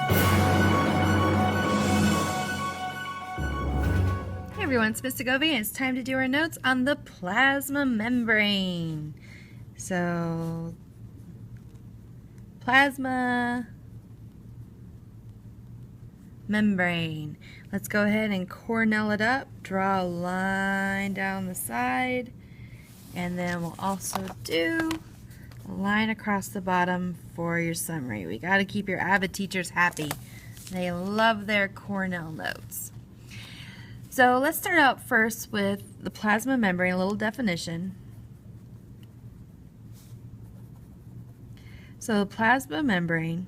Hey everyone, it's Miss Segovia, and it's time to do our notes on the plasma membrane. So, plasma membrane. Let's go ahead and Cornell it up. Draw a line down the side, and then we'll also do a line across the bottom for your summary. We got to keep your avid teachers happy. They love their Cornell notes. So let's start out first with the plasma membrane, a little definition. So the plasma membrane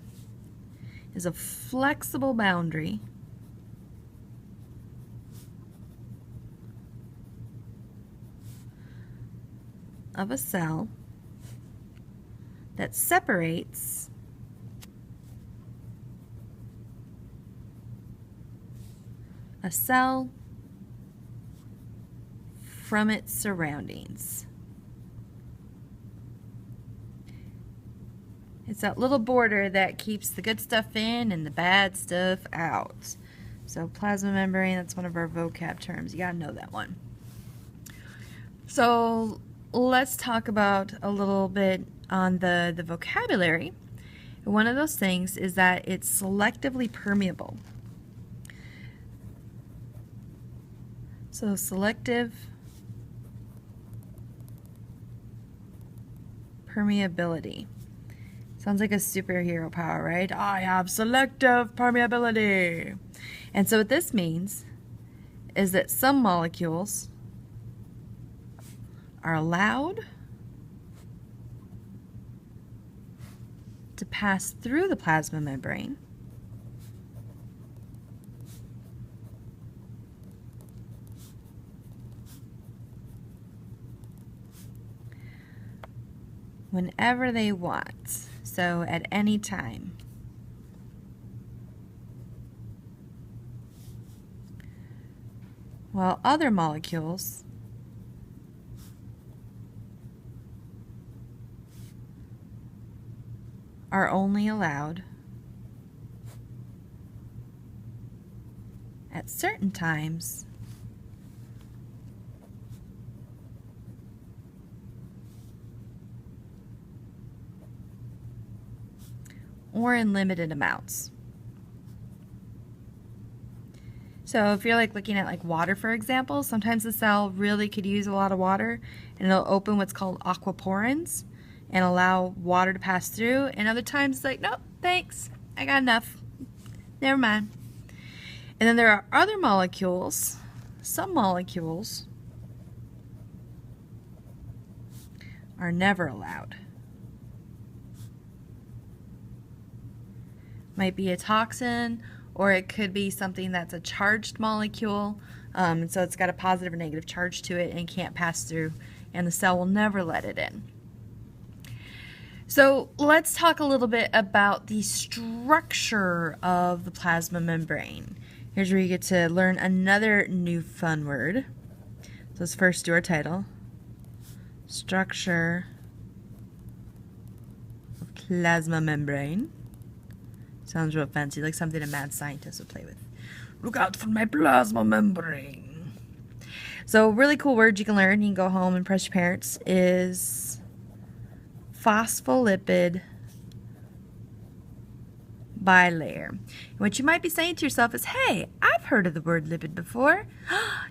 is a flexible boundary of a cell that separates a cell from its surroundings. It's that little border that keeps the good stuff in and the bad stuff out. So plasma membrane, that's one of our vocab terms. You gotta know that one. So let's talk about a little bit on the vocabulary. One of those things is that it's selectively permeable. So selective permeability. Sounds like a superhero power, right? I have selective permeability. And so what this means is that some molecules are allowed to pass through the plasma membrane whenever they want, so at any time. While other molecules are only allowed at certain times or in limited amounts. So if you're looking at water, for example, sometimes the cell really could use a lot of water, and it'll open what's called aquaporins and allow water to pass through, and other times it's like, nope, thanks, I got enough, never mind. And then there are other molecules, some molecules are never allowed. Might be a toxin, or it could be something that's a charged molecule, and so it's got a positive or negative charge to it and can't pass through, and the cell will never let it in. So let's talk a little bit about the structure of the plasma membrane. Here's where you get to learn another new fun word. So let's first do our title. Structure of plasma membrane. Sounds real fancy, like something a mad scientist would play with. Look out for my plasma membrane. So a really cool word you can learn, you can go home and impress your parents, is phospholipid bilayer. And what you might be saying to yourself is, hey, I've heard of the word lipid before.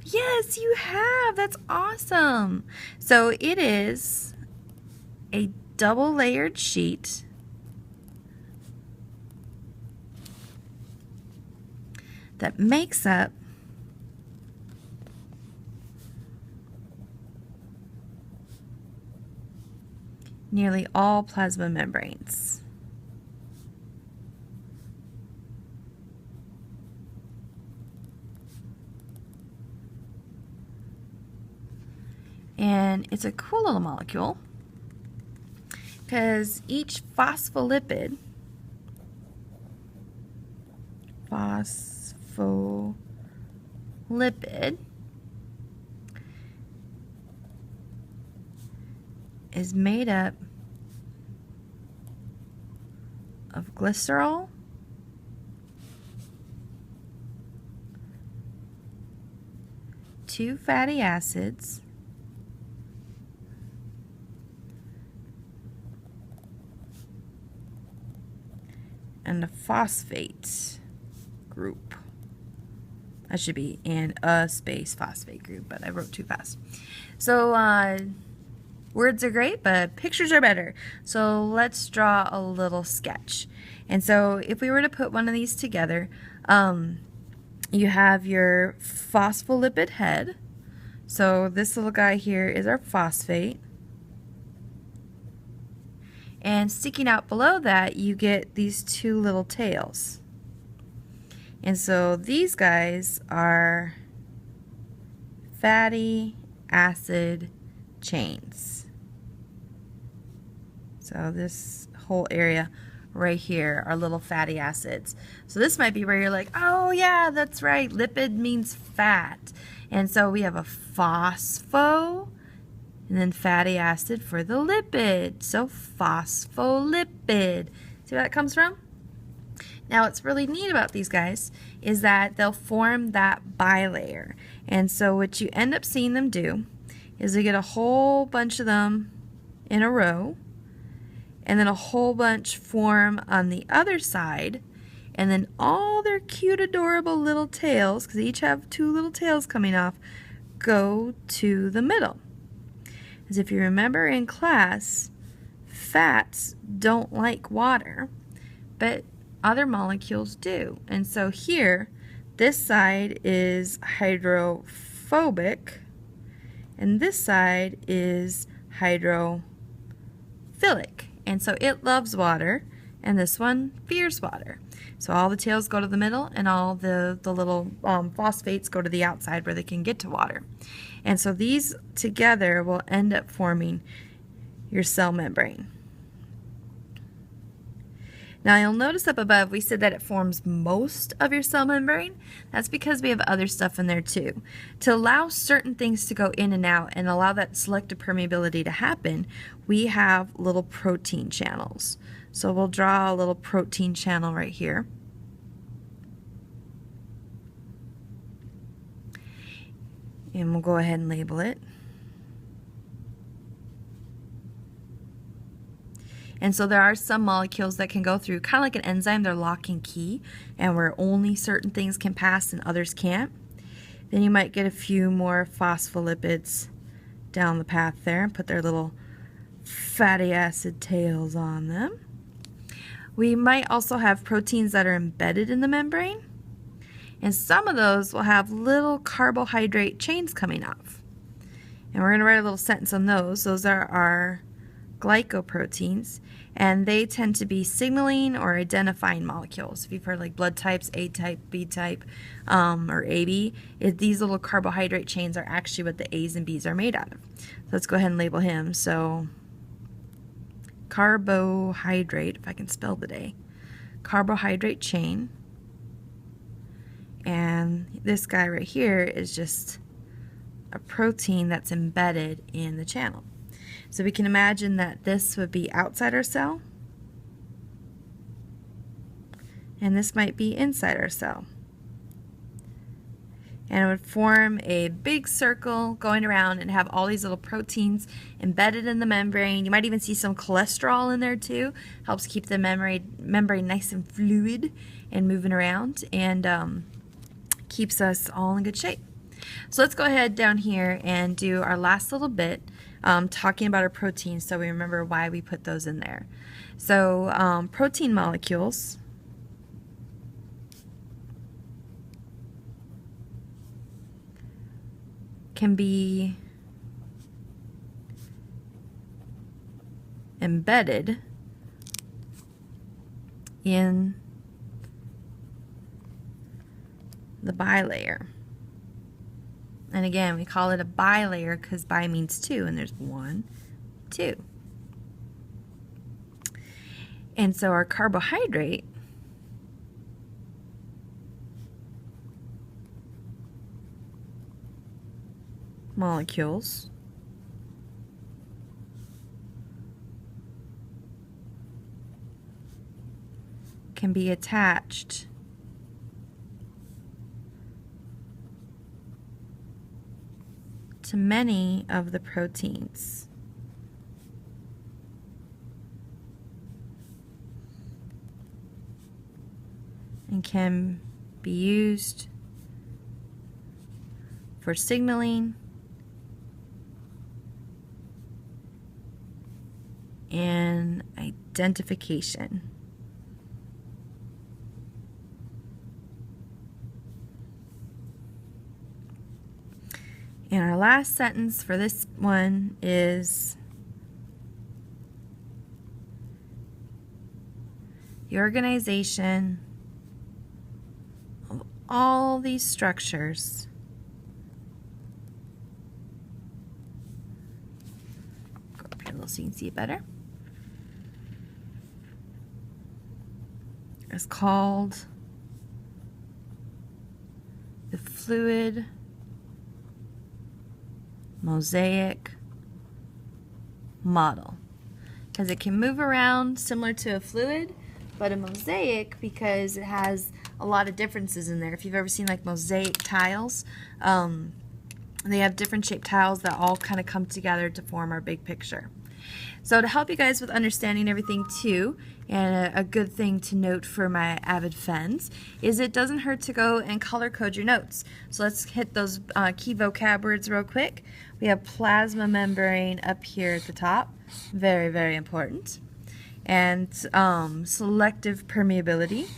Yes, you have. That's awesome. So it is a double layered sheet that makes up nearly all plasma membranes. And it's a cool little molecule because each phospholipid is made up of glycerol 2 fatty acids, and a phosphate group. That should be in a space phosphate group, but I wrote too fast. So words are great, but pictures are better. So let's draw a little sketch. And so if we were to put one of these together, you have your phospholipid head. So this little guy here is our phosphate. And sticking out below that, you get these 2 little tails. And so these guys are fatty acid chains. So this whole area right here are little fatty acids. So this might be where you're like, oh yeah, that's right, lipid means fat. And so we have a phospho and then fatty acid for the lipid. So phospholipid. See where that comes from? Now what's really neat about these guys is that they'll form that bilayer. And so what you end up seeing them do is you get a whole bunch of them in a row, and then a whole bunch form on the other side, and then all their cute adorable little tails, because they each have 2 little tails coming off, go to the middle. As if you remember in class, fats don't like water, but other molecules do. And so here, this side is hydrophobic, and this side is hydrophilic. And so it loves water, and this one fears water. So all the tails go to the middle, and all the little phosphates go to the outside where they can get to water. And so these together will end up forming your cell membrane. Now you'll notice up above we said that it forms most of your cell membrane. That's because we have other stuff in there too. To allow certain things to go in and out and allow that selective permeability to happen, we have little protein channels. So we'll draw a little protein channel right here. And we'll go ahead and label it. And so there are some molecules that can go through, kind of like an enzyme, they're lock and key, and where only certain things can pass and others can't. Then you might get a few more phospholipids down the path there and put their little fatty acid tails on them. We might also have proteins that are embedded in the membrane, and some of those will have little carbohydrate chains coming off. And we're going to write a little sentence on those. Those are our glycoproteins, and they tend to be signaling or identifying molecules. If you've heard like blood types, A type, B type, or AB, these little carbohydrate chains are actually what the A's and B's are made out of. So let's go ahead and label him. So carbohydrate, if I can spell today, carbohydrate chain, and this guy right here is just a protein that's embedded in the channel. So we can imagine that this would be outside our cell, and this might be inside our cell. And it would form a big circle going around and have all these little proteins embedded in the membrane. You might even see some cholesterol in there too. Helps keep the membrane nice and fluid and moving around, and keeps us all in good shape. So let's go ahead down here and do our last little bit, talking about our proteins so we remember why we put those in there. So protein molecules can be embedded in the bilayer. And again, we call it a bilayer because bi means 2, and there's 1, 2. And so our carbohydrate molecules can be attached to many of the proteins. And can be used for signaling and identification. And our last sentence for this one is, the organization of all these structures go up here a little so you can see it better. It's called the fluid mosaic model, because it can move around similar to a fluid, but a mosaic because it has a lot of differences in there. If you've ever seen like mosaic tiles, they have different shaped tiles that all kind of come together to form our big picture. So to help you guys with understanding everything too, and a good thing to note for my avid fans, is it doesn't hurt to go and color code your notes. So let's hit those key vocab words real quick. We have plasma membrane up here at the top, very, very important. And selective permeability,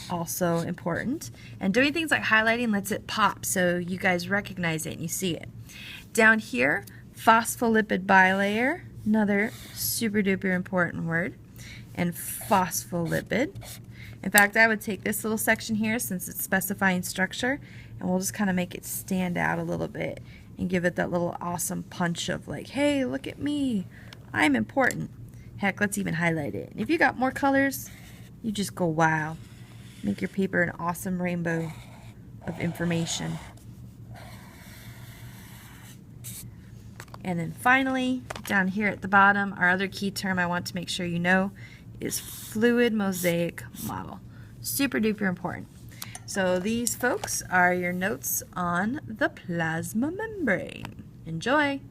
also important. And doing things like highlighting lets it pop so you guys recognize it and you see it. Down here, phospholipid bilayer, another super duper important word, and phospholipid. In fact, I would take this little section here since it's specifying structure, and we'll just kind of make it stand out a little bit and give it that little awesome punch of like, hey, look at me, I'm important. Heck, let's even highlight it. And if you got more colors, you just go wow. Make your paper an awesome rainbow of information. And then finally, down here at the bottom, our other key term I want to make sure you know is fluid mosaic model. Super duper important. So these folks are your notes on the plasma membrane. Enjoy!